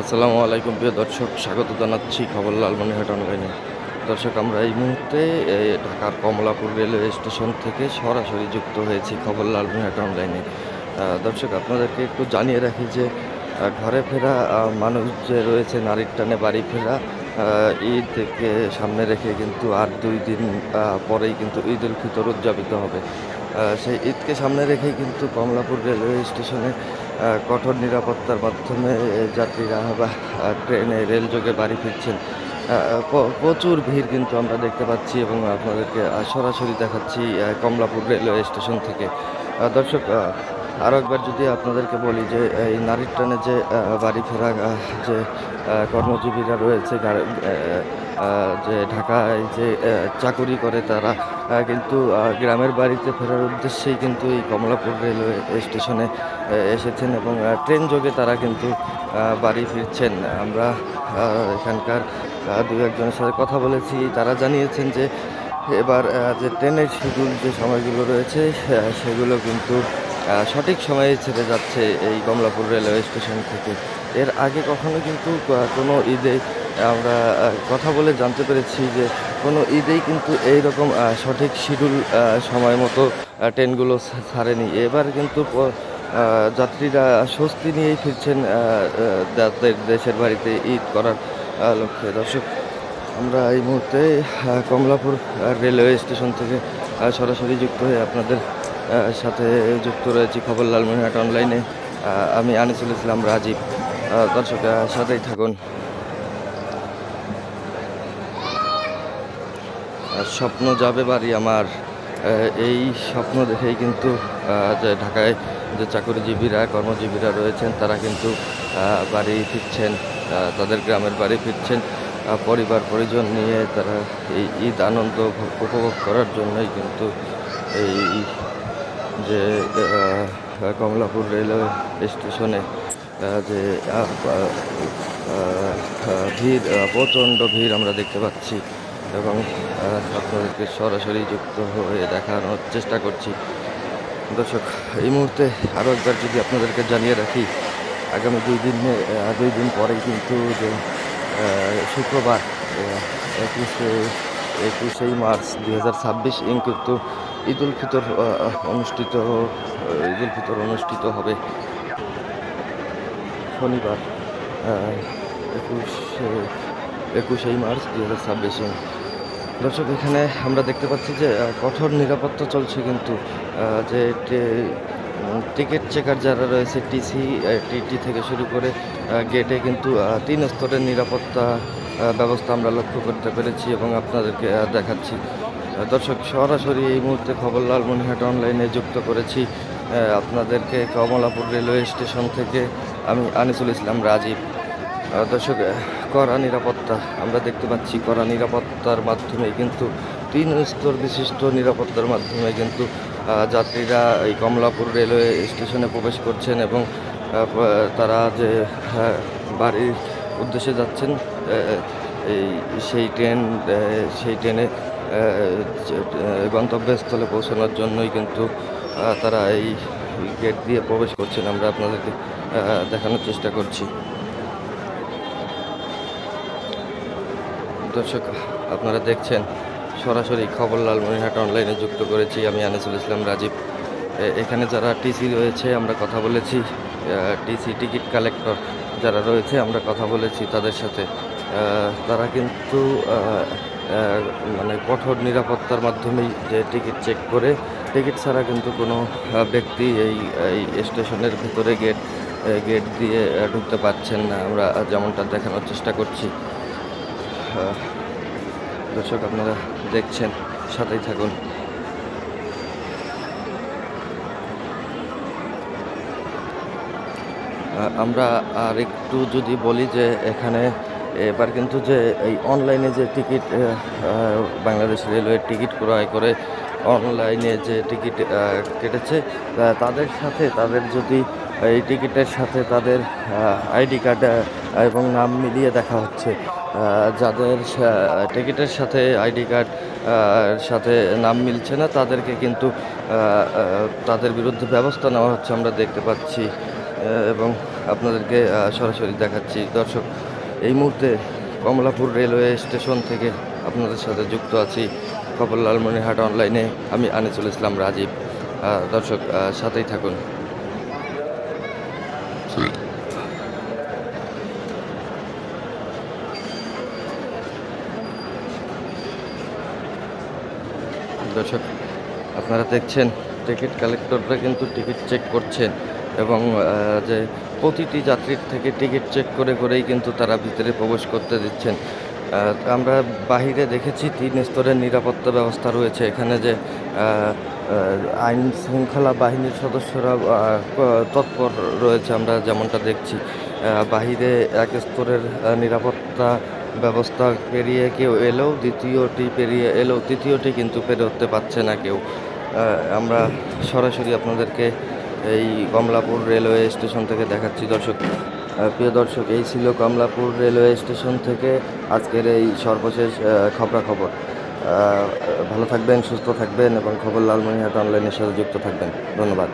আসসালামু আলাইকুম প্রিয় দর্শক, স্বাগত জানাচ্ছি খবর লালমনিরহাট অনলাইনে। দর্শক, আমরা এই মুহূর্তে ঢাকার কমলাপুর রেলওয়ে স্টেশন থেকে সরাসরি যুক্ত হয়েছি খবর লালমনিরহাট অনলাইনে। দর্শক, আপনাদেরকে একটু জানিয়ে রাখি যে ঘরে ফেরা মানুষ যে রয়েছে, নারীর টানে বাড়ি ফেরা, ঈদকে সামনে রেখে কিন্তু আর 2 দিন পরেই কিন্তু ঈদ উল ফিতর উদযাপিত হবে। সেই ঈদকে সামনে রেখেই কিন্তু কমলাপুর রেলওয়ে স্টেশনে কঠোর নিরাপত্তার মাধ্যমে যাত্রীরা বা ট্রেনে রেলযোগে বাড়ি ফিরছেন। প্রচুর ভিড় কিন্তু আমরা দেখতে পাচ্ছি এবং আপনাদেরকে সরাসরি দেখাচ্ছি কমলাপুর রেলওয়ে স্টেশন থেকে। দর্শক, আরও একবার যদি আপনাদেরকে বলি যে এই নারীর টানে যে বাড়ি ফেরা যে কর্মজীবীরা রয়েছে, যে ঢাকায় যে চাকুরি করে, তারা কিন্তু গ্রামের বাড়িতে ফেরার উদ্দেশ্যেই কিন্তু এই কমলাপুর রেলওয়ে স্টেশনে এসেছেন এবং ট্রেন যোগে তারা কিন্তু বাড়ি ফিরছেন। আমরা এখানকার দু একজনের সাথে কথা বলেছি, তারা জানিয়েছেন যে এবার যে ট্রেনের শিডিউল যে সময়গুলো রয়েছে সেগুলো কিন্তু সঠিক সময়ে ছেড়ে যাচ্ছে এই কমলাপুর রেলওয়ে স্টেশন থেকে। এর আগে কখনো কিন্তু কোনো ঈদে আমরা কথা বলে জানতে পেরেছি যে কোনো ঈদেই কিন্তু এই রকম সঠিক শিডিউল সময় মতো ট্রেনগুলো ছাড়েনি। এবার কিন্তু যাত্রীরা স্বস্তি নিয়েই ফিরছেন তাদের দেশের বাড়িতে ঈদ করার লক্ষ্যে। দর্শক, আমরা এই মুহূর্তে কমলাপুর রেলওয়ে স্টেশন থেকে সরাসরি যুক্ত হয়ে আপনাদের সাথে যুক্ত রয়েছি খবর লালমনিরহাট অনলাইনে। আমি আনিসুল ইসলাম রাজীব। দর্শক, সাথেই থাকুন। স্বপ্ন যাবে বাড়ি আমার, এই স্বপ্ন দেখেই কিন্তু যে ঢাকায় যে চাকরিজীবীরা কর্মজীবীরা রয়েছেন তারা কিন্তু বাড়ি ফিরছেন, তাদের গ্রামের বাড়ি ফিরছেন পরিবার পরিজন নিয়ে। তারা এই ঈদ আনন্দ উপভোগ করার জন্যই কিন্তু এই যে কমলাপুর রেলওয়ে স্টেশনে যে ভিড়, প্রচণ্ড ভিড় আমরা দেখতে পাচ্ছি এবং আপনাদেরকে সরাসরি যুক্ত হয়ে দেখানোর চেষ্টা করছি। দর্শক, এই মুহূর্তে আরও একবার যদি আপনাদেরকে জানিয়ে রাখি, আগামী 2 দিন পরেই কিন্তু যে শুক্রবার 21শে মার্চ 2026 কিন্তু ঈদ উল ফিতর অনুষ্ঠিত হবে শনিবার 21শে মার্চ 2026। দর্শক, এখানে আমরা দেখতে পাচ্ছি যে কঠোর নিরাপত্তা চলছে কিন্তু যে টিকিট চেকার যারা রয়েছে, টিটি থেকে শুরু করে গেটে কিন্তু 3 স্তরের নিরাপত্তা ব্যবস্থা আমরা লক্ষ্য করতে পেরেছি এবং আপনাদেরকে দেখাচ্ছি। দর্শক, সরাসরি এই মুহূর্তে খবর লালমনিরহাট অনলাইনে যুক্ত করেছি আপনাদেরকে কমলাপুর রেলওয়ে স্টেশন থেকে। আমি আনিসুল ইসলাম রাজীব। দর্শক, কড়া নিরাপত্তা আমরা দেখতে পাচ্ছি। কড়া নিরাপত্তার মাধ্যমে কিন্তু 3 স্তর বিশিষ্ট নিরাপত্তার মাধ্যমে কিন্তু যাত্রীরা এই কমলাপুর রেলওয়ে স্টেশনে প্রবেশ করছেন এবং তারা যে বাড়ির উদ্দেশ্যে যাচ্ছেন সেই ট্রেনে গন্তব্যস্থলে পৌঁছানোর জন্যই কিন্তু তারা এই গেট দিয়ে প্রবেশ করছেন। আমরা আপনাদেরকে দেখানোর চেষ্টা করছি। দর্শক, আপনারা দেখছেন সরাসরি খবর লালমনিরহাট অনলাইনে যুক্ত করেছি আমি আনিসুল ইসলাম রাজীব। এখানে যারা টিসি রয়েছে আমরা কথা বলেছি, টিকিট কালেক্টর যারা রয়েছে আমরা কথা বলেছি তাদের সাথে। তারা কিন্তু মানে কঠোর নিরাপত্তার মাধ্যমেই যে টিকিট চেক করে, টিকিট ছাড়া কিন্তু কোনো ব্যক্তি এই স্টেশনের ভিতরে গেট দিয়ে ঢুকতে পারছেন না। আমরা যেমনটা দেখানোর চেষ্টা করছি। দর্শক, আপনারা দেখছেন, সাথেই থাকুন। আমরা আর একটু যদি বলি যে এখানে এবার কিন্তু যে এই অনলাইনে যে টিকিট বাংলাদেশ রেলওয়ের টিকিট ক্রয় করে অনলাইনে যে টিকিট কেটেছে, তাদের সাথে তাদের যদি এই টিকিটের সাথে তাদের আইডি কার্ড এবং নাম মিলিয়ে দেখা হচ্ছে, যাদের টিকিটের সাথে আইডি কার্ড সাথে নাম মিলছে না তাদেরকে কিন্তু তাদের বিরুদ্ধে ব্যবস্থা নেওয়া হচ্ছে আমরা দেখতে পাচ্ছি। এবং আপনাদেরকে সরাসরি দেখাচ্ছি। দর্শক, এই মুহূর্তে কমলাপুর রেলওয়ে স্টেশন থেকে আপনাদের সাথে যুক্ত আছি খবর লালমনিরহাট অনলাইনে। আমি আনিসুল ইসলাম রাজীব। দর্শক, সাথেই থাকুন। দর্শক, আপনারা দেখছেন টিকিট কালেক্টররা কিন্তু টিকিট চেক করছেন এবং যে প্রতিটি যাত্রীর থেকে টিকিট চেক করে করেই কিন্তু তারা ভিতরে প্রবেশ করতে দিচ্ছেন। আমরা বাহিরে দেখেছি ৩ স্তরের নিরাপত্তা ব্যবস্থা রয়েছে এখানে, যে আইন শৃঙ্খলা বাহিনীর সদস্যরা তৎপর রয়েছে আমরা যেমনটা দেখছি। বাহিরে ১ স্তরের নিরাপত্তা ব্যবস্থা পেরিয়ে কেউ এলেও দ্বিতীয়টি পেরিয়ে এলেও তৃতীয়টি কিন্তু পেরোতে পারছে না কেউ। আমরা সরাসরি আপনাদেরকে এই কমলাপুর রেলওয়ে স্টেশন থেকে দেখাচ্ছি। দর্শক, প্রিয় দর্শক, এই ছিল কমলাপুর রেলওয়ে স্টেশন থেকে আজকের এই সর্বশেষ খবরাখবর। ভালো থাকবেন, সুস্থ থাকবেন এবং খবর লালমনিরহাট অনলাইনের সাথে যুক্ত থাকবেন। ধন্যবাদ।